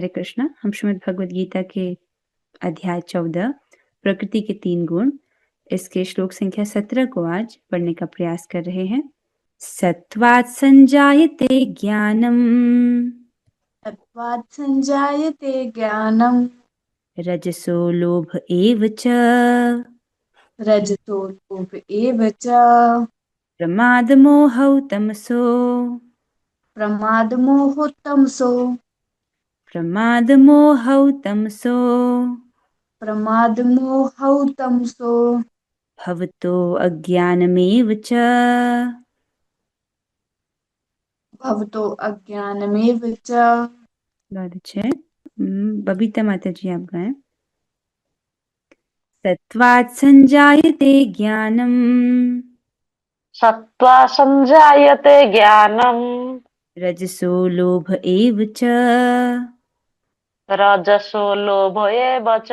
हरे कृष्णा। हम श्रीमद् भगवद गीता के अध्याय 14 प्रकृति के 3 गुण, इसके श्लोक संख्या 17 को आज पढ़ने का प्रयास कर रहे हैं। सत्वात् संजायते ज्ञानम, सत्त्वात् सञ्जायते ज्ञानं, रजसो लोभ एव च, रजतो लोभ एव च, प्रमाद मोहौ तमसो, प्रमादमोहो तमसो, प्रमाद मोहौ तमसो, प्रमादमोहौ तमसो, भवतो अज्ञानमेव च। भवतो अज्ञानमेव च। बहुत अच्छे। बबीता माता जी आप गाएं। सत्त्वात् संजायते ज्ञानम्, सत्त्वा सञ्जायते ज्ञानम्, रजसो लोभ एव च, रजसो लोभ एव च,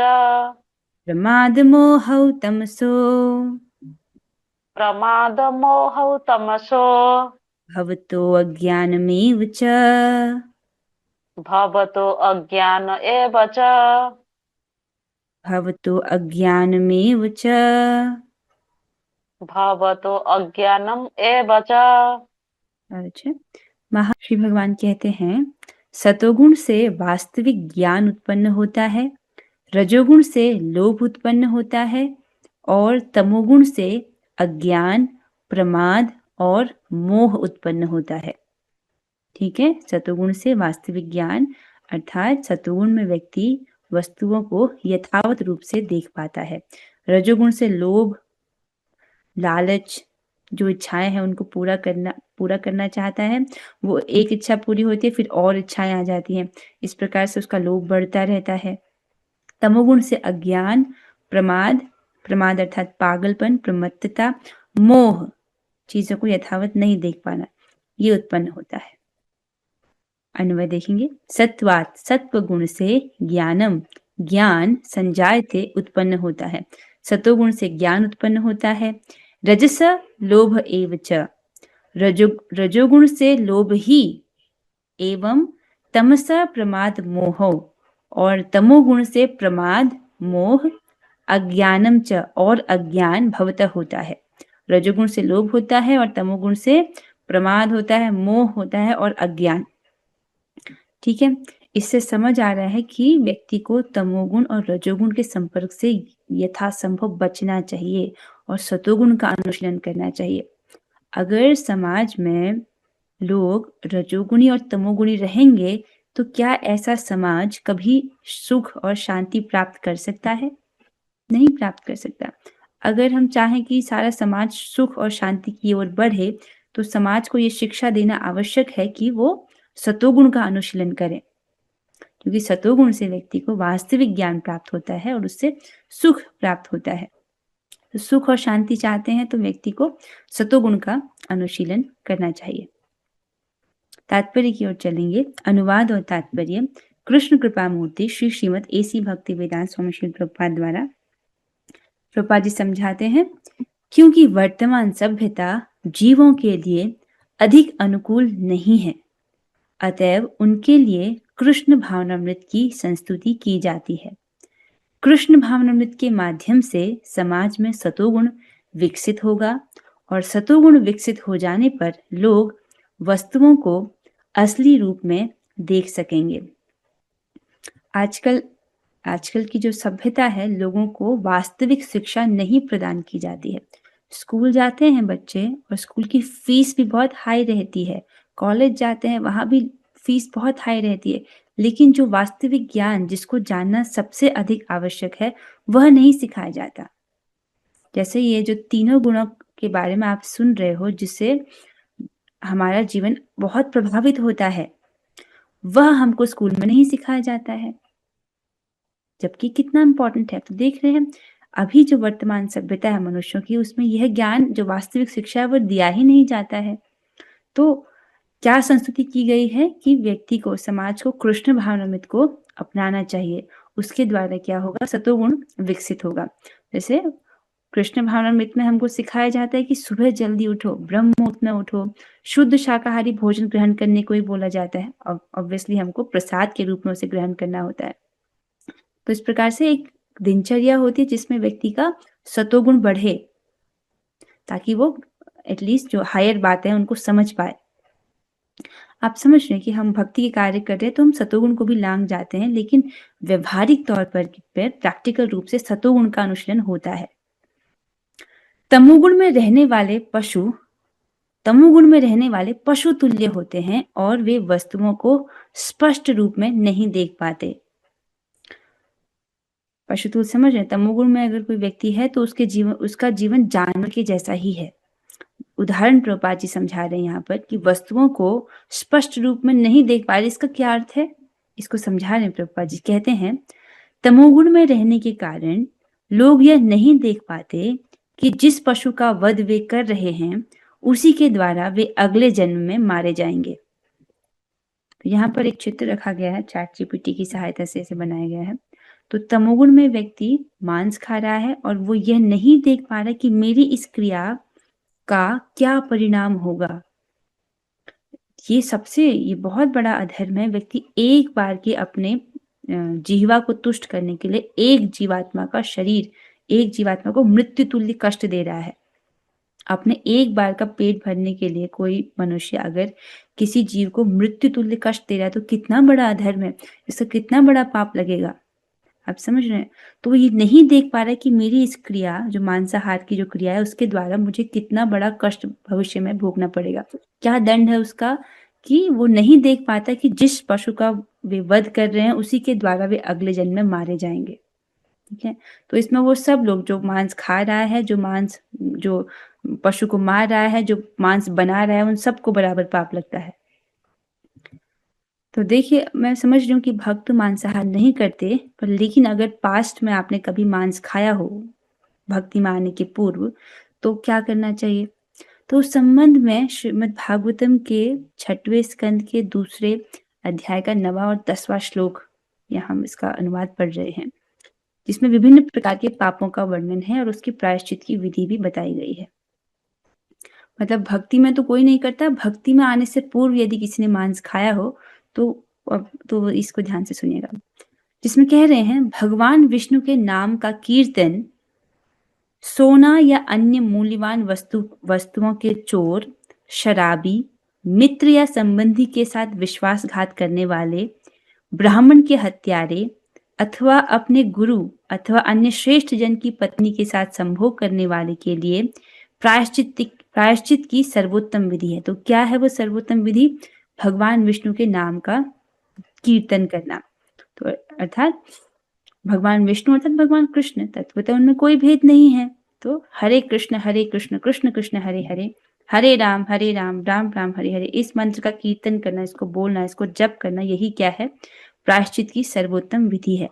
प्रमादमोहौ तमसो, प्रमादमोहौ तमसो, भवतो अज्ञानमेव च। भवतो अज्ञान एव च, भवतो अज्ञानमेव च। भवतो अज्ञानम एव च। अच्छा, श्री भगवान कहते हैं सतोगुण से वास्तविक ज्ञान उत्पन्न होता है, रजोगुण से लोभ उत्पन्न होता है और तमोगुण से अज्ञान, प्रमाद और मोह उत्पन्न होता है। ठीक है, सतोगुण से वास्तविक ज्ञान अर्थात सतोगुण में व्यक्ति वस्तुओं को यथावत रूप से देख पाता है। रजोगुण से लोभ, लालच, जो इच्छाएं हैं उनको पूरा करना चाहता है। वो एक इच्छा पूरी होती है फिर और इच्छाएं आ जाती हैं, इस प्रकार से उसका लोभ बढ़ता रहता है। तमोगुण से अज्ञान, प्रमाद, प्रमाद अर्थात पागलपन, प्रमत्तता, मोह, चीजों को यथावत नहीं देख पाना, ये उत्पन्न होता है। अन्वय देखेंगे। सत्वात्, सत्व गुण से ज्ञानम, ज्ञान संजायते उत्पन्न होता है। सतोगुण से ज्ञान उत्पन्न होता है। रजस लोभ एव च, रजोगुण से लोभ ही, एवं तमसा प्रमाद मोह, और तमोगुण से प्रमाद, मोह, अज्ञानम च और अज्ञान भवतः होता है। रजोगुण से लोभ होता है और तमोगुण से प्रमाद होता है, मोह होता है और अज्ञान। ठीक है, इससे समझ आ रहा है कि व्यक्ति को तमोगुण और रजोगुण के संपर्क से यथासंभव बचना चाहिए और सतोगुण का अनुशीलन करना चाहिए। अगर समाज में लोग रजोगुणी और तमोगुणी रहेंगे तो क्या ऐसा समाज कभी सुख और शांति प्राप्त कर सकता है? नहीं प्राप्त कर सकता। अगर हम चाहें कि सारा समाज सुख और शांति की ओर बढ़े तो समाज को ये शिक्षा देना आवश्यक है कि वो सतोगुण का अनुशीलन करें, क्योंकि सतोगुण से व्यक्ति को वास्तविक ज्ञान प्राप्त होता है और उससे सुख प्राप्त होता है। तो सुख और शांति चाहते हैं तो व्यक्ति को सतोगुण का अनुशीलन करना चाहिए। तात्पर्य की ओर चलेंगे। अनुवाद और तात्पर्य। कृष्ण कृपा मूर्ति श्री श्रीमद एसी भक्ति वेदांत स्वामी श्री प्रभुपाद द्वारा। प्रभुपाद जी समझाते हैं, क्योंकि वर्तमान सभ्यता जीवों के लिए अधिक अनुकूल नहीं है, अतएव उनके लिए कृष्ण भावनामृत की संस्तुति की जाती है। कृष्ण भावनामृत के माध्यम से समाज में सतोगुण विकसित होगा और सतोगुण विकसित हो जाने पर लोग वस्तुओं को असली रूप में देख सकेंगे। आजकल की जो सभ्यता है, लोगों को वास्तविक शिक्षा नहीं प्रदान की जाती है। स्कूल जाते हैं बच्चे और स्कूल की फीस भी बहुत हाई रहती है, कॉलेज जाते हैं वहां भी फीस बहुत हाई रहती है, लेकिन जो वास्तविक ज्ञान जिसको जानना सबसे अधिक आवश्यक है वह नहीं सिखाया जाता। जैसे ये जो तीनों गुणों के बारे में आप सुन रहे हो, जिससे हमारा जीवन बहुत प्रभावित होता है, वह हमको स्कूल में नहीं सिखाया जाता है, जबकि कितना इम्पोर्टेंट है। तो देख रहे हैं अभी जो वर्तमान सभ्यता है मनुष्यों की, उसमें यह ज्ञान जो वास्तविक शिक्षा है वो दिया ही नहीं जाता है। तो क्या संस्तुति की गई है कि व्यक्ति को, समाज को कृष्ण भावनामृत को अपनाना चाहिए, उसके द्वारा क्या होगा, सतोगुण विकसित होगा। जैसे कृष्ण भावनामृत में हमको सिखाया जाता है कि सुबह जल्दी उठो, ब्रह्म मुहूर्त में उठो, शुद्ध शाकाहारी भोजन ग्रहण करने को ही बोला जाता है। ऑब्वियसली हमको प्रसाद के रूप में उसे ग्रहण करना होता है। तो इस प्रकार से एक दिनचर्या होती है जिसमें व्यक्ति का सतोगुण बढ़े, ताकि वो एटलीस्ट जो हायर बातें हैं उनको समझ पाए। आप समझ रहे हैं कि हम भक्ति के कार्य कर रहे हैं तो हम सतोगुण को भी लांग जाते हैं, लेकिन व्यवहारिक तौर पर प्रैक्टिकल रूप से सतोगुण का अनुशीलन होता है। तमोगुण में रहने वाले पशु तुल्य होते हैं और वे वस्तुओं को स्पष्ट रूप में नहीं देख पाते। पशु तुल्य समझ रहे हैं? तमोगुण में अगर कोई व्यक्ति है तो उसका जीवन जानवर के जैसा ही है। उदाहरण प्रभुपाद जी समझा रहे हैं यहाँ पर कि वस्तुओं को स्पष्ट रूप में नहीं देख पा रहे। इसका क्या अर्थ है, इसको समझा रहे हैं प्रभुपाद जी। कहते हैं तमोगुण में रहने के कारण लोग यह नहीं देख पाते कि जिस पशु का वध वे कर रहे हैं उसी के द्वारा वे अगले जन्म में मारे जाएंगे। तो यहाँ पर एक चित्र रखा गया है, चैट जीपीटी की सहायता से इसे बनाया गया है। तो तमोगुण में व्यक्ति मांस खा रहा है और वो यह नहीं देख पा रहा कि मेरी इस क्रिया का क्या परिणाम होगा। ये बहुत बड़ा अधर्म है। व्यक्ति एक बार के अपने जीवा को तुष्ट करने के लिए एक जीवात्मा को मृत्यु तुल्य कष्ट दे रहा है। अपने एक बार का पेट भरने के लिए कोई मनुष्य अगर किसी जीव को मृत्यु तुल्य कष्ट दे रहा है तो कितना बड़ा अधर्म है, इसका कितना बड़ा पाप लगेगा। आप समझ रहे हैं? तो वो ये नहीं देख पा रहा है कि मेरी इस क्रिया, जो मांसाहार की जो क्रिया है, उसके द्वारा मुझे कितना बड़ा कष्ट भविष्य में भोगना पड़ेगा। क्या दंड है उसका, कि वो नहीं देख पाता कि जिस पशु का वे वध कर रहे हैं उसी के द्वारा वे अगले जन्म में मारे जाएंगे। ठीक है, तो इसमें वो सब लोग जो मांस खा रहा है, जो पशु को मार रहा है, जो मांस बना रहा है, उन सबको बराबर पाप लगता है। तो देखिए, मैं समझ रही हूँ कि भक्त मांसाहार नहीं करते, पर लेकिन अगर पास्ट में आपने कभी मांस खाया हो भक्ति में आने के पूर्व, तो क्या करना चाहिए? तो उस संबंध में श्रीमद् भागवतम के 6वें स्कंद के 2 अध्याय का 9वां और 10वां श्लोक, यहाँ हम इसका अनुवाद पढ़ रहे हैं, जिसमें विभिन्न प्रकार के पापों का वर्णन है और उसकी प्रायश्चित की विधि भी बताई गई है। मतलब भक्ति में तो कोई नहीं करता, भक्ति में आने से पूर्व यदि किसी ने मांस खाया हो तो इसको ध्यान से सुनिएगा, जिसमें कह रहे हैं भगवान विष्णु के नाम का कीर्तन सोना या अन्य मूल्यवान वस्तुओं के चोर, शराबी, मित्र या संबंधी के साथ विश्वासघात करने वाले, ब्राह्मण के हत्यारे अथवा अपने गुरु अथवा अन्य श्रेष्ठ जन की पत्नी के साथ संभोग करने वाले के लिए प्रायश्चित की सर्वोत्तम विधि है। तो क्या है वो सर्वोत्तम विधि? भगवान विष्णु के नाम का कीर्तन करना। तो अर्थात भगवान विष्णु अर्थात भगवान कृष्ण, तत्वतः उनमें कोई भेद नहीं है। तो हरे कृष्ण कृष्ण कृष्ण हरे हरे, हरे राम राम राम हरे हरे, इस मंत्र का कीर्तन करना, इसको बोलना, इसको जप करना, यही क्या है? प्रायश्चित की सर्वोत्तम विधि है।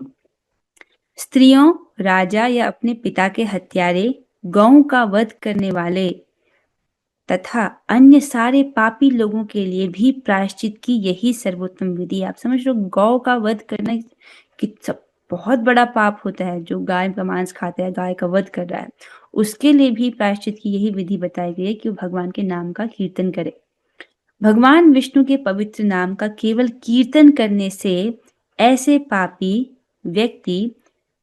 स्त्रियों, राजा या अपने पिता के हत्यारे, गौ का वध करने वाले तथा अन्य सारे पापी लोगों के लिए भी प्रायश्चित की यही सर्वोत्तम विधि। आप समझ लो, गौ का वध करना कि सब बहुत बड़ा पाप होता है। जो गाय का मांस खाता है, गाय का वध कर रहा है, उसके लिए भी प्रायश्चित की यही विधि बताई गई है कि वो भगवान के नाम का कीर्तन करे। भगवान विष्णु के पवित्र नाम का केवल कीर्तन करने से ऐसे पापी व्यक्ति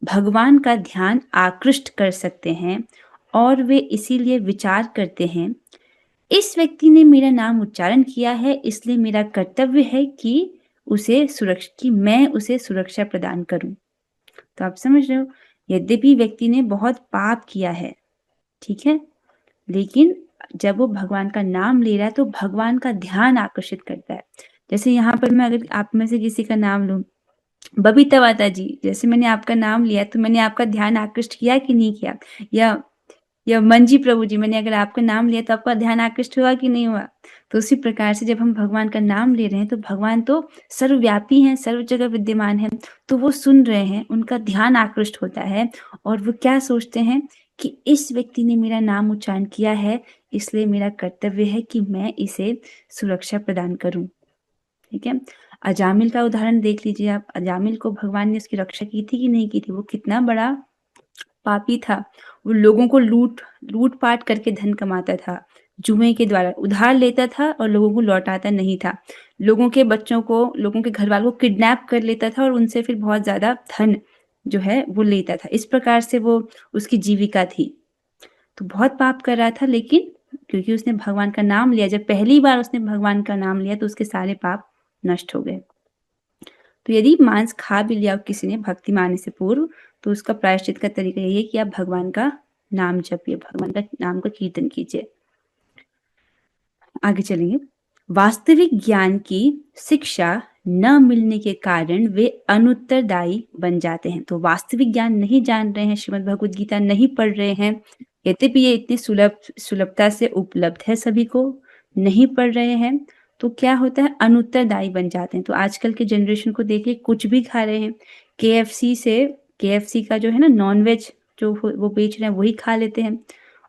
भगवान का ध्यान आकृष्ट कर सकते हैं और वे इसीलिए विचार करते हैं, इस व्यक्ति ने मेरा नाम उच्चारण किया है, इसलिए मेरा कर्तव्य है कि मैं उसे सुरक्षा प्रदान करूं। तो आप समझ रहे हो, यद्यपि व्यक्ति ने बहुत पाप किया है, ठीक है, लेकिन जब वो भगवान का नाम ले रहा है तो भगवान का ध्यान आकर्षित करता है। जैसे यहाँ पर मैं अगर आप में से किसी का नाम लूं, बबीता माता जी, जैसे मैंने आपका नाम लिया तो मैंने आपका ध्यान आकृष्ट किया कि नहीं किया? या मंजी प्रभु जी, मैंने अगर आपका नाम लिया तो आपका ध्यान आकृष्ट हुआ कि नहीं हुआ? तो उसी प्रकार से जब हम भगवान का नाम ले रहे हैं तो भगवान तो सर्वव्यापी हैं, सर्व जगह विद्यमान है, तो वो सुन रहे हैं, उनका ध्यान आकृष्ट होता है और वो क्या सोचते हैं कि इस व्यक्ति ने मेरा नाम उच्चारण किया है, इसलिए मेरा कर्तव्य है कि मैं इसे सुरक्षा प्रदान करूं। ठीक है, अजामिल का उदाहरण देख लीजिए आप। अजामिल को भगवान ने उसकी रक्षा की थी कि नहीं की थी? वो कितना बड़ा पापी था। वो लोगों को लूट-पाट करके धन कमाता था। जुए के द्वारा उधार लेता था और लोगों को लौटाता नहीं था। लोगों के बच्चों को, लोगों के घरवालों को किडनैप कर लेता था और उनसे फिर बहुत ज़्यादा धन जो है वो लेता था। इस प्रकार से वो उसकी जीविका थी। तो बहुत पाप कर रहा था, लेकिन क्योंकि उसने भगवान का नाम लिया, जब पहली बार उसने भगवान का नाम लिया तो उसके सारे पाप नष्ट हो गए। तो यदि मांस खा भी लिया किसी ने भक्ति मारने से पूर्व, तो उसका प्रायश्चित का तरीका यही है कि आप भगवान का नाम जपिए, भगवान का नाम का कीर्तन कीजिए। आगे चलेंगे। वास्तविक ज्ञान की शिक्षा न मिलने के कारण वे अनुत्तरदायी बन जाते हैं। तो वास्तविक ज्ञान नहीं जान रहे हैं, श्रीमद् भगवद गीता नहीं पढ़ रहे हैं, यद्यपि ये इतनी सुलभता से उपलब्ध है सभी को, नहीं पढ़ रहे हैं, तो क्या होता है, अनुत्तरदायी बन जाते हैं। तो आजकल के जनरेशन को देखिए, कुछ भी खा रहे हैं, केएफसी का जो है ना नॉनवेज जो वो बेच रहे हैं वही खा लेते हैं,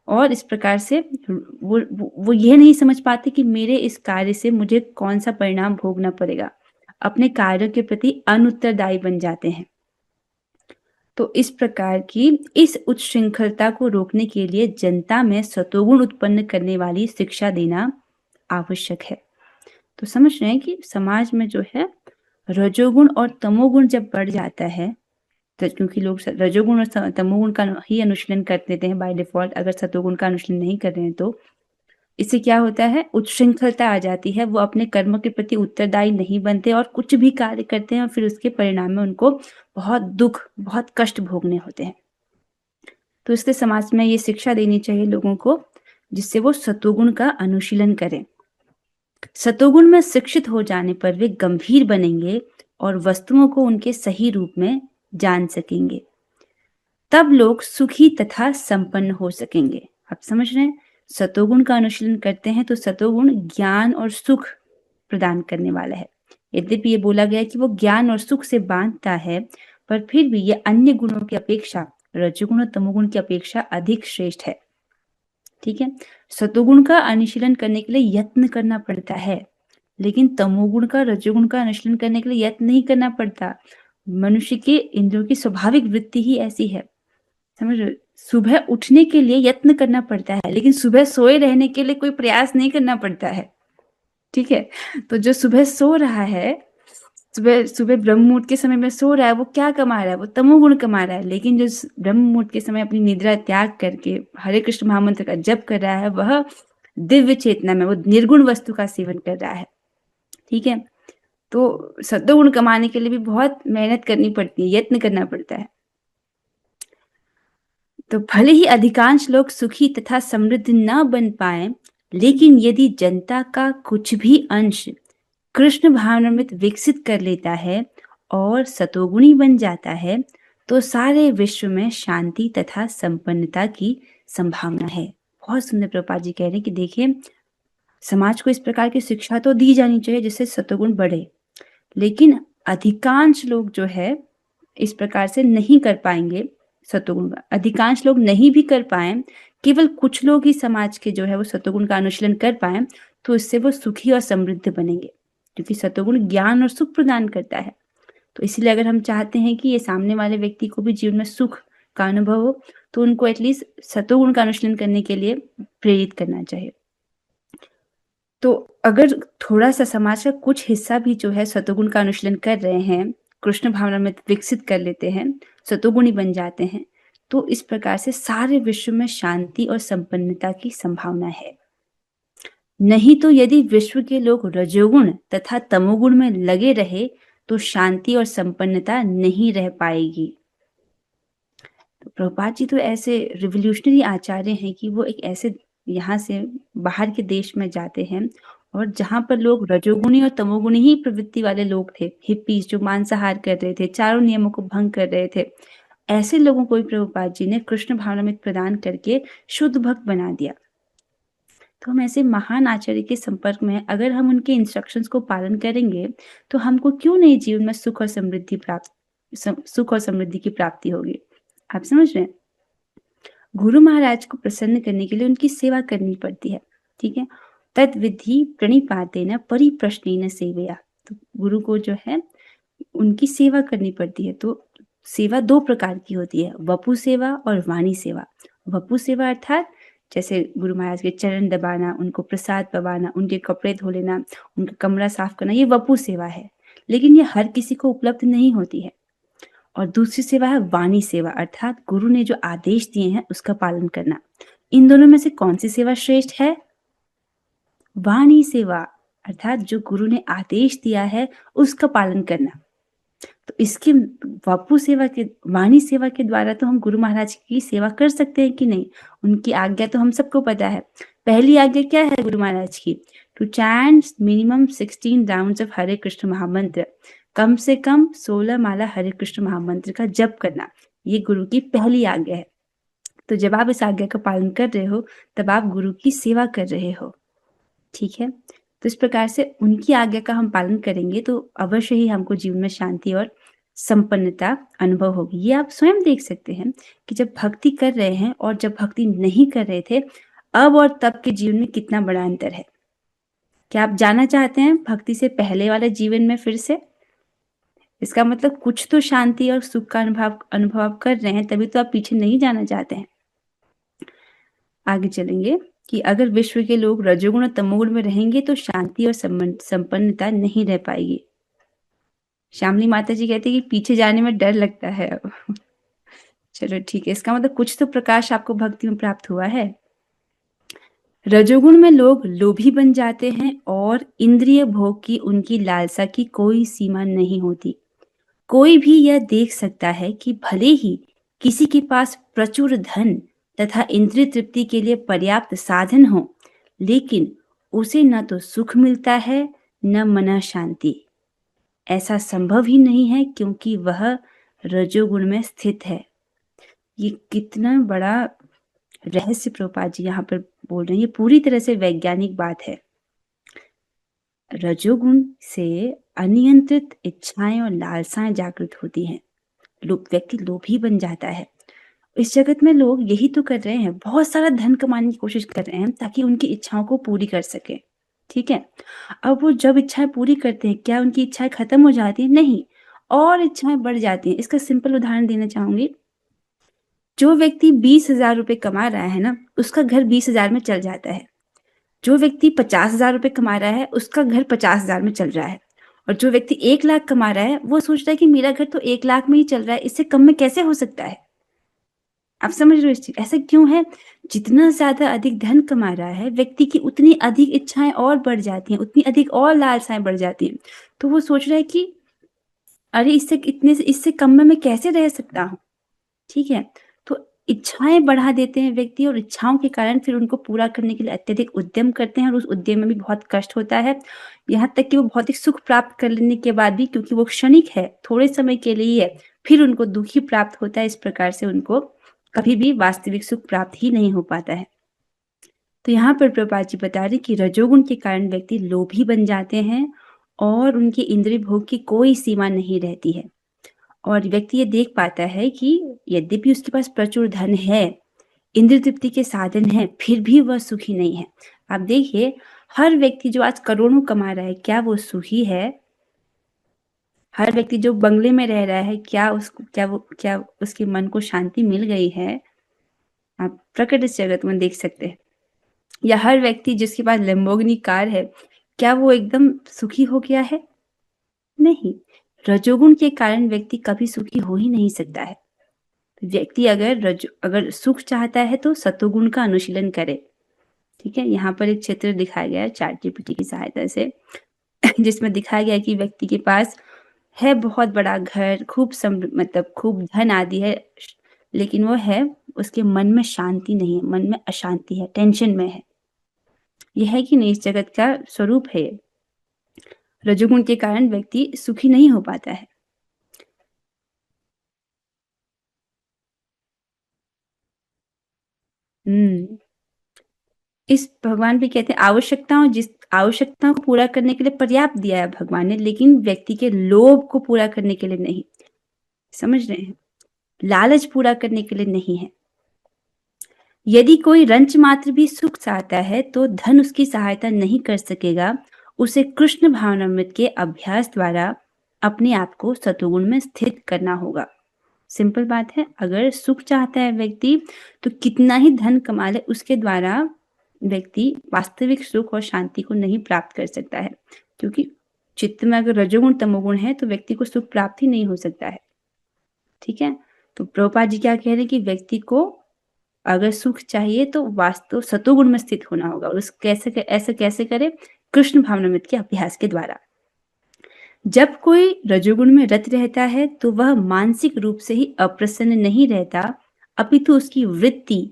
और इस प्रकार से वो ये नहीं समझ पाते कि मेरे इस कार्य से मुझे कौन सा परिणाम भोगना पड़ेगा। अपने कार्यों के प्रति अनुत्तरदायी बन जाते हैं। तो इस प्रकार की इस उच्छृंखलता को रोकने के लिए जनता में सतोगुण उत्पन्न करने वाली शिक्षा देना आवश्यक है। तो समझ रहे हैं कि समाज में जो है रजोगुण और तमोगुण जब बढ़ जाता है, तो क्योंकि लोग रजोगुण और तमोगुण का ही अनुशीलन कर देते हैं बाय डिफॉल्ट, अगर सतोगुण का अनुशीलन नहीं कर रहे हैं तो इससे क्या होता है, उच्छृंखलता आ जाती है। वो अपने कर्मों के प्रति उत्तरदायी नहीं बनते और कुछ भी कार्य करते हैं और फिर उसके परिणाम में उनको बहुत दुख, बहुत कष्ट भोगने होते हैं। तो इसलिए समाज में ये शिक्षा देनी चाहिए लोगों को, जिससे वो सतोगुण का अनुशीलन करें। सतोगुण में शिक्षित हो जाने पर वे गंभीर बनेंगे और वस्तुओं को उनके सही रूप में जान सकेंगे। तब लोग सुखी तथा संपन्न हो सकेंगे। आप समझ रहे हैं, सतोगुण का अनुशीलन करते हैं तो सतोगुण ज्ञान और सुख प्रदान करने वाला है। यद्यपि ये बोला गया है कि वो ज्ञान और सुख से बांधता है, पर फिर भी ये अन्य गुणों की अपेक्षा, रजोगुण और तमोगुण की अपेक्षा अधिक श्रेष्ठ है। ठीक है, सतोगुण का अनुशीलन करने के लिए यत्न करना पड़ता है, लेकिन तमोगुण का, रजोगुण का अनुशीलन करने के लिए यत्न नहीं करना पड़ता। मनुष्य के इंद्रियों की स्वाभाविक वृत्ति ही ऐसी है। समझ रहे हो? सुबह उठने के लिए यत्न करना पड़ता है, लेकिन सुबह सोए रहने के लिए कोई प्रयास नहीं करना पड़ता है। ठीक है, तो जो सुबह सो रहा है, सुबह ब्रह्म मुहूर्त के समय में सो रहा है, वो क्या कमा रहा है, वो तमोगुण कमा रहा है। लेकिन जो ब्रह्म मुहूर्त के समय अपनी निद्रा त्याग करके हरे कृष्ण महामंत्र का जप कर रहा है, वह दिव्य चेतना में, वो निर्गुण वस्तु का सेवन कर रहा है। ठीक है, तो सत्वगुण कमाने के लिए भी बहुत मेहनत करनी पड़ती है, यत्न करना पड़ता है। तो भले ही अधिकांश लोग सुखी तथा समृद्ध न बन पाए, लेकिन यदि जनता का कुछ भी अंश कृष्ण भावनामृत विकसित कर लेता है और सतोगुणी बन जाता है, तो सारे विश्व में शांति तथा संपन्नता की संभावना है। बहुत सुंदर प्रभुपाद जी कह रहे हैं कि देखिए, समाज को इस प्रकार की शिक्षा तो दी जानी चाहिए जिससे सतोगुण बढ़े, लेकिन अधिकांश लोग जो है इस प्रकार से नहीं कर पाएंगे। सतोगुण का अधिकांश लोग नहीं भी कर पाए, केवल कुछ लोग ही समाज के जो है वो सतोगुण का अनुशीलन कर पाए, तो इससे वो सुखी और समृद्ध बनेंगे, क्योंकि सतोगुण ज्ञान और सुख प्रदान करता है। तो इसलिए अगर हम चाहते हैं कि ये सामने वाले व्यक्ति को भी जीवन में सुख का अनुभव हो, तो उनको एटलीस्ट सतोगुण का अनुशीलन करने के लिए प्रेरित करना चाहिए। तो अगर थोड़ा सा समाज का कुछ हिस्सा भी जो है सतोगुण का अनुशीलन कर रहे हैं, कृष्ण भावना में विकसित कर लेते हैं, सतोगुणी बन जाते हैं, तो इस प्रकार से सारे विश्व में शांति और संपन्नता की संभावना है। नहीं तो यदि विश्व के लोग रजोगुण तथा तमोगुण में लगे रहे, तो शांति और संपन्नता नहीं रह पाएगी। तो प्रभुपाद जी तो ऐसे रिवोल्यूशनरी आचार्य हैं कि वो एक ऐसे यहाँ से बाहर के देश में जाते हैं, और जहाँ पर लोग रजोगुणी और तमोगुणी ही प्रवृत्ति वाले लोग थे, हिप्पीज जो मांसाहार कर रहे थे, चारों नियमों को भंग कर रहे थे, ऐसे लोगों को भी प्रभुपाद जी ने कृष्ण भावनामृत प्रदान करके शुद्ध भक्त बना दिया। तो हम ऐसे महान आचार्य के संपर्क में अगर हम उनके इंस्ट्रक्शंस को पालन करेंगे, तो हमको क्यों नहीं जीवन में सुख और समृद्धि की प्राप्ति होगी। आप समझ रहे हैं, गुरु महाराज को प्रसन्न करने के लिए उनकी सेवा करनी पड़ती है। ठीक है, तद विधि प्रणिपातेन परिप्रश्नेन सेवया। तो गुरु को जो है उनकी सेवा करनी पड़ती है। तो सेवा दो प्रकार की होती है, वपु सेवा और वाणी सेवा। वपु सेवा अर्थात जैसे गुरु महाराज के चरण दबाना, उनको प्रसाद पवाना, उनके कपड़े धो लेना, उनका कमरा साफ करना, ये वपु सेवा है, लेकिन ये हर किसी को उपलब्ध नहीं होती है। और दूसरी सेवा है वाणी सेवा, अर्थात गुरु ने जो आदेश दिए हैं उसका पालन करना। इन दोनों में से कौन सी सेवा श्रेष्ठ है? वाणी सेवा, अर्थात जो गुरु ने आदेश दिया है उसका पालन करना। तो इसके वपु सेवा के, वाणी सेवा के द्वारा तो हम गुरु महाराज की सेवा कर सकते हैं कि नहीं? उनकी आज्ञा तो हम सबको पता है। पहली आज्ञा क्या है गुरु महाराज की? To chant minimum 16 rounds of Hare Krishna महामंत्र, कम से कम 16 माला हरे कृष्ण महामंत्र का जप करना, ये गुरु की पहली आज्ञा है। तो जब आप इस आज्ञा का पालन कर रहे हो तब आप गुरु की सेवा कर रहे हो, ठीक है? तो इस प्रकार से उनकी आज्ञा का हम पालन करेंगे तो अवश्य ही हमको जीवन में शांति और संपन्नता अनुभव होगी। ये आप स्वयं देख सकते हैं कि जब भक्ति कर रहे हैं और जब भक्ति नहीं कर रहे थे, अब और तब के जीवन में कितना बड़ा अंतर है। क्या आप जानना चाहते हैं भक्ति से पहले वाले जीवन में फिर से? इसका मतलब कुछ तो शांति और सुख का अनुभव आप कर रहे हैं, तभी तो आप पीछे नहीं जाना चाहते हैं। आगे चलेंगे कि अगर विश्व के लोग रजोगुण और तमोगुण में रहेंगे तो शांति और संपन्नता नहीं रह पाएगी। श्यामली माता जी कहते हैं कि पीछे जाने में डर लगता है अब। चलो ठीक है, इसका मतलब कुछ तो प्रकाश आपको भक्ति में प्राप्त हुआ है। रजोगुण में लोग लोभी बन जाते हैं और इंद्रिय भोग की उनकी लालसा की कोई सीमा नहीं होती। कोई भी यह देख सकता है कि भले ही किसी के पास प्रचुर धन तथा इंद्रिय तृप्ति के लिए पर्याप्त साधन हो, लेकिन उसे न तो सुख मिलता है न मन शांति। ऐसा संभव ही नहीं है क्योंकि वह रजोगुण में स्थित है। ये कितना बड़ा रहस्य प्रभुपाद जी यहाँ पर बोल रहे हैं, ये पूरी तरह से वैज्ञानिक बात है। रजोगुण से अनियंत्रित इच्छाएं और लालसाएं जागृत होती हैं, व्यक्ति लोभी बन जाता है। इस जगत में लोग यही तो कर रहे हैं, बहुत सारा धन कमाने की कोशिश कर रहे हैं ताकि उनकी इच्छाओं को पूरी कर सके, ठीक है? अब वो जब इच्छाएं पूरी करते हैं, क्या उनकी इच्छाएं खत्म हो जाती है? नहीं, और इच्छाएं बढ़ जाती हैं। इसका सिंपल उदाहरण देना चाहूंगी। जो व्यक्ति 20,000 रुपए कमा रहा है ना, उसका घर 20,000 में चल जाता है। जो व्यक्ति 50,000 रुपए कमा रहा है, उसका घर 50,000 में चल रहा है। और जो व्यक्ति 1 लाख कमा रहा है, वो सोच रहा है कि मेरा घर तो 1 लाख में ही चल रहा है, इससे कम में कैसे हो सकता है? आप समझ रहे हो इस चीज? ऐसा क्यों है? जितना ज्यादा अधिक धन कमा रहा है व्यक्ति की, उतनी अधिक इच्छाएं और बढ़ जाती हैं, उतनी अधिक और लालसाएं बढ़ जाती हैं। तो वो सोच रहा है कि अरे इससे कम में मैं कैसे रह सकता हूँ, ठीक है? तो इच्छाएं बढ़ा देते हैं व्यक्ति, और इच्छाओं के कारण फिर उनको पूरा करने के लिए अत्यधिक उद्यम करते हैं, और उस उद्यम में भी बहुत कष्ट होता है। यहाँ तक कि वो भौतिक सुख प्राप्त कर लेने के बाद भी, क्योंकि वो क्षणिक है, थोड़े समय के लिए है, फिर उनको दुखी प्राप्त होता है। इस प्रकार से उनको कभी भी वास्तविक सुख प्राप्त ही नहीं हो पाता है। तो यहाँ पर प्रभुपाद जी बता रहे कि रजोगुण के कारण व्यक्ति लोभी बन जाते हैं और उनके इंद्रिय भोग की कोई सीमा नहीं रहती है, और व्यक्ति ये देख पाता है कि यद्यपि उसके पास प्रचुर धन है, इंद्रिय तृप्ति के साधन है, फिर भी वह सुखी नहीं है। आप देखिए, हर व्यक्ति जो आज करोड़ों कमा रहा है, क्या वो सुखी है? हर व्यक्ति जो बंगले में रह रहा है, क्या उसके मन को शांति मिल गई है? आप प्रकट इस जगत में देख सकते हैं। या हर व्यक्ति जिसके पास लैम्बोर्गिनी कार है, क्या वो एकदम सुखी हो गया है? नहीं। रजोगुण के कारण व्यक्ति कभी सुखी हो ही नहीं सकता है। व्यक्ति अगर सुख चाहता है तो सतोगुण का अनुशीलन करे, ठीक है? यहाँ पर एक चित्र दिखाया गया है ChatGPT की सहायता से, जिसमें दिखाया गया है कि व्यक्ति के पास है बहुत बड़ा घर, खूब धन आदि है, लेकिन वो है, उसके मन में शांति नहीं है, मन में अशांति है, टेंशन में है। यह है कि नहीं इस जगत का स्वरूप है। रजोगुण के कारण व्यक्ति सुखी नहीं हो पाता है। इस भगवान भी कहते हैं आवश्यकताओं को पूरा करने के लिए पर्याप्त दिया है भगवान ने, लेकिन व्यक्ति के लोभ को पूरा करने के लिए नहीं। समझ रहे हैं? लालच पूरा करने के लिए नहीं है। यदि कोई रंच मात्र भी सुख चाहता है तो धन उसकी सहायता नहीं कर सकेगा। उसे कृष्ण भावनामृत के अभ्यास द्वारा अपने आप को सतोगुण में स्थित करना होगा। सिंपल बात है, अगर सुख चाहता है व्यक्ति तो कितना ही धन कमा ले, उसके द्वारा व्यक्ति वास्तविक सुख और शांति को नहीं प्राप्त कर सकता है, क्योंकि चित्त में अगर रजोगुण तमोगुण है तो व्यक्ति को सुख प्राप्त ही नहीं हो सकता है। ठीक है, तो प्रभुपाद जी क्या कह रहे हैं कि व्यक्ति को अगर सुख चाहिए तो वास्तव सतोगुण में स्थित होना होगा, और ऐसा कैसे करे? कृष्ण भावनामृत के अभ्यास के द्वारा। जब कोई रजोगुण में रत रहता है तो वह मानसिक रूप से ही अप्रसन्न नहीं रहता, अपितु उसकी वृत्ति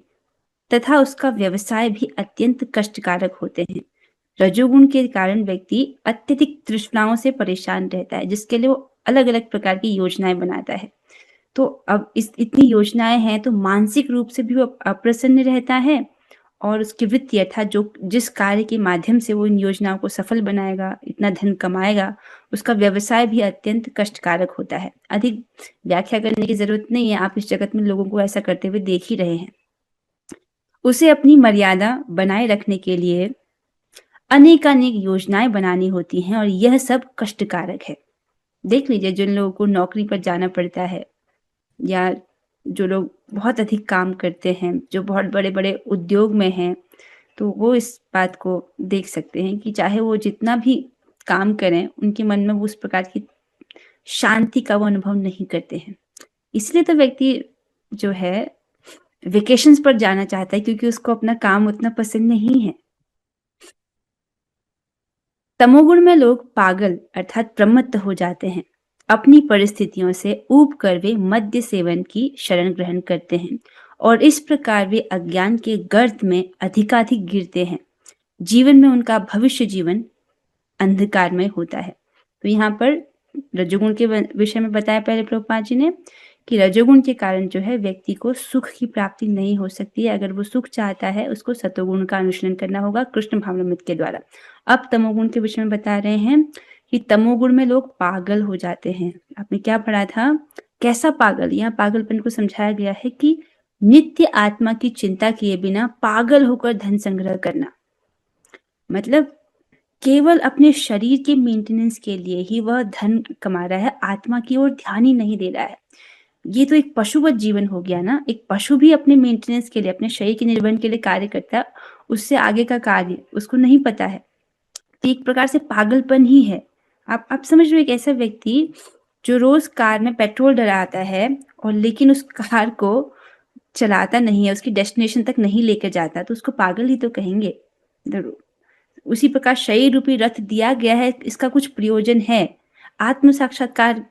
तथा उसका व्यवसाय भी अत्यंत कष्टकारक होते हैं। रजोगुण के कारण व्यक्ति अत्यधिक तृष्णाओं से परेशान रहता है, जिसके लिए वो अलग अलग प्रकार की योजनाएं बनाता है। तो अब इतनी योजनाएं हैं तो मानसिक रूप से भी वो अप्रसन्न रहता है, और उसकी वृत्ति अर्थात जो जिस कार्य के माध्यम से वो इन योजनाओं को सफल बनाएगा, इतना धन कमाएगा, उसका व्यवसाय भी अत्यंत कष्टकारक होता है। अधिक व्याख्या करने की जरूरत नहीं है, आप इस जगत में लोगों को ऐसा करते हुए देख ही रहे हैं। उसे अपनी मर्यादा बनाए रखने के लिए अनेकानेक योजनाएं बनानी होती हैं, और यह सब कष्टकारक है। देख लीजिए, जिन लोगों को नौकरी पर जाना पड़ता है, या जो लोग बहुत अधिक काम करते हैं, जो बहुत बड़े बड़े उद्योग में हैं, तो वो इस बात को देख सकते हैं कि चाहे वो जितना भी काम करें, उनके मन में वो उस प्रकार की शांति का वो अनुभव नहीं करते हैं। इसलिए तो व्यक्ति जो है वेकेशंस पर जाना चाहता है, क्योंकि उसको अपना काम उतना पसंद नहीं है। तमोगुण में लोग पागल अर्थात प्रमत्त हो जाते हैं। अपनी परिस्थितियों से ऊब कर वे मद्य सेवन की शरण ग्रहण करते हैं, और इस प्रकार वे अज्ञान के गर्त में अधिकाधिक गिरते हैं। जीवन में उनका भविष्य जीवन अंधकारमय होता है। तो यहाँ पर रजोगुण के विषय में बताया पहले प्रभुपाद जी ने कि रजोगुण के कारण जो है व्यक्ति को सुख की प्राप्ति नहीं हो सकती है। अगर वो सुख चाहता है, उसको सतोगुण का अनुशीलन करना होगा कृष्ण भावनामृत के द्वारा। अब तमोगुण के विषय में बता रहे हैं कि तमोगुण में लोग पागल हो जाते हैं। आपने क्या पढ़ा था? कैसा पागल? यहाँ पागलपन को समझाया गया है कि नित्य आत्मा की चिंता किए बिना पागल होकर धन संग्रह करना, मतलब केवल अपने शरीर के मेंटेनेंस के लिए ही वह धन कमा रहा है, आत्मा की ओर ध्यान ही नहीं दे रहा है। ये तो एक पशुवत जीवन हो गया ना। एक पशु भी अपने मेंटेनेंस के लिए, अपने शरीर के निर्वहन के लिए कार्य करता है, उससे आगे का कार्य उसको नहीं पता है। तो एक प्रकार से पागलपन ही है। आप समझ लो, एक ऐसा व्यक्ति जो रोज कार में पेट्रोल डलाता है और लेकिन उस कार को चलाता नहीं है, उसकी डेस्टिनेशन तक नहीं लेकर जाता, तो उसको पागल ही तो कहेंगे। उसी प्रकार शरीर रूपी रथ दिया गया है, इसका कुछ प्रयोजन है, आत्म साक्षात्कार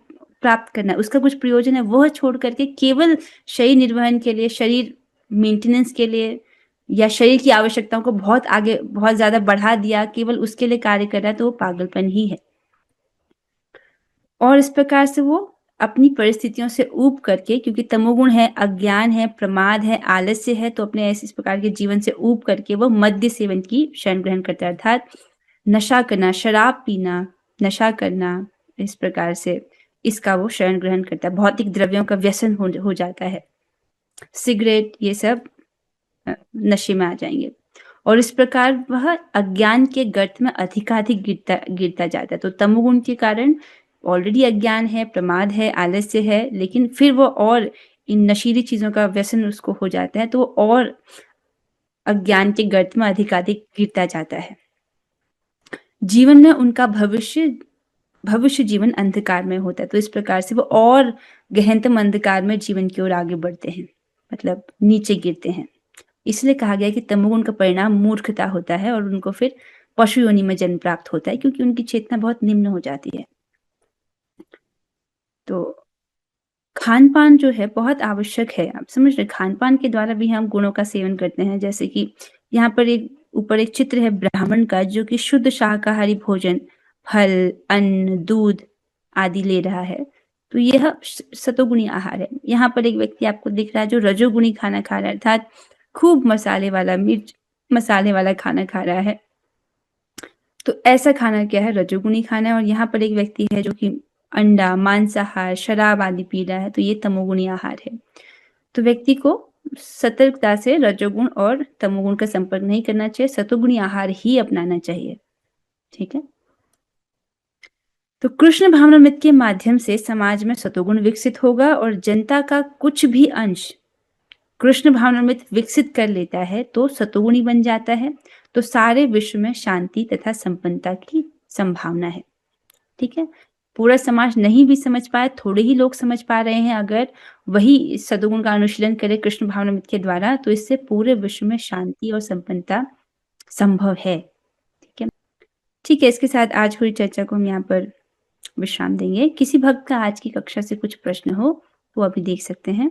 प्राप्त करना, उसका कुछ प्रयोजन है। वह छोड़ करके केवल शरीर निर्वहन के लिए, शरीर मेंटेनेंस के लिए, या शरीर की आवश्यकताओं को बहुत आगे बहुत ज्यादा बढ़ा दिया, केवल उसके लिए कार्य कर रहा है, तो वो पागलपन ही है। और इस प्रकार से वो अपनी परिस्थितियों से ऊब करके, क्योंकि तमोगुण है, अज्ञान है, प्रमाद है, आलस्य है, तो अपने ऐसे इस प्रकार के जीवन से ऊब करके वो मद्य सेवन की शरण ग्रहण करता है, अर्थात नशा करना, शराब पीना, नशा करना, इस प्रकार से इसका वो शरण ग्रहण करता है। भौतिक द्रव्यों का व्यसन हो जाता है, सिगरेट, ये सब नशे में आ जाएंगे, और इस प्रकार वह अज्ञान के गर्त में अधिकाधिक गिरता जाता है। तो तमोगुण के कारण ऑलरेडी अज्ञान है, प्रमाद है, आलस्य है, लेकिन फिर वो और इन नशीली चीजों का व्यसन उसको हो जाता है, तो वो और अज्ञान के गर्त में अधिकाधिक गिरता जाता है। जीवन में उनका भविष्य जीवन अंधकार में होता है। तो इस प्रकार से वो और गहनतम अंधकार में जीवन की ओर आगे बढ़ते हैं, मतलब नीचे गिरते हैं। इसलिए कहा गया कि तमोगुण का परिणाम मूर्खता होता है, और उनको फिर पशु योनि में जन्म प्राप्त होता है, क्योंकि उनकी चेतना बहुत निम्न हो जाती है। तो खान पान जो है बहुत आवश्यक है। आप समझ रहे, खान पान के द्वारा भी हम गुणों का सेवन करते हैं। जैसे कि यहाँ पर ऊपर एक चित्र है ब्राह्मण का, जो कि शुद्ध शाकाहारी भोजन, फल, अन्न, दूध आदि ले रहा है, तो यह सतोगुणी आहार है। यहाँ पर एक व्यक्ति आपको दिख रहा है जो रजोगुणी खाना खा रहा है, अर्थात खूब मसाले वाला, मिर्च मसाले वाला खाना खा रहा है। तो ऐसा खाना क्या है? रजोगुणी खाना है। और यहाँ पर एक व्यक्ति है जो कि अंडा, मांसाहार, शराब आदि पी रहा है, तो ये तमोगुणी आहार है। तो व्यक्ति को सतर्कता से रजोगुण और तमोगुण का संपर्क नहीं करना चाहिए, सतोगुणी आहार ही अपनाना चाहिए। ठीक है। तो कृष्ण भावनामृत के माध्यम से समाज में सतोगुण विकसित होगा और जनता का कुछ भी अंश कृष्ण भावनामृत विकसित कर लेता है तो सतोगुणी बन जाता है, तो सारे विश्व में शांति तथा संपन्नता की संभावना है। ठीक है, पूरा समाज नहीं भी समझ पाए, थोड़े ही लोग समझ पा रहे हैं, अगर वही सतोगुण का अनुशीलन करे कृष्ण भावनामृत के द्वारा, तो इससे पूरे विश्व में शांति और संपन्नता संभव है। ठीक है, ठीक है, इसके साथ आज हुई चर्चा को हम यहाँ पर विश्राम देंगे। किसी भक्त का आज की कक्षा से कुछ प्रश्न हो तो अभी देख सकते हैं।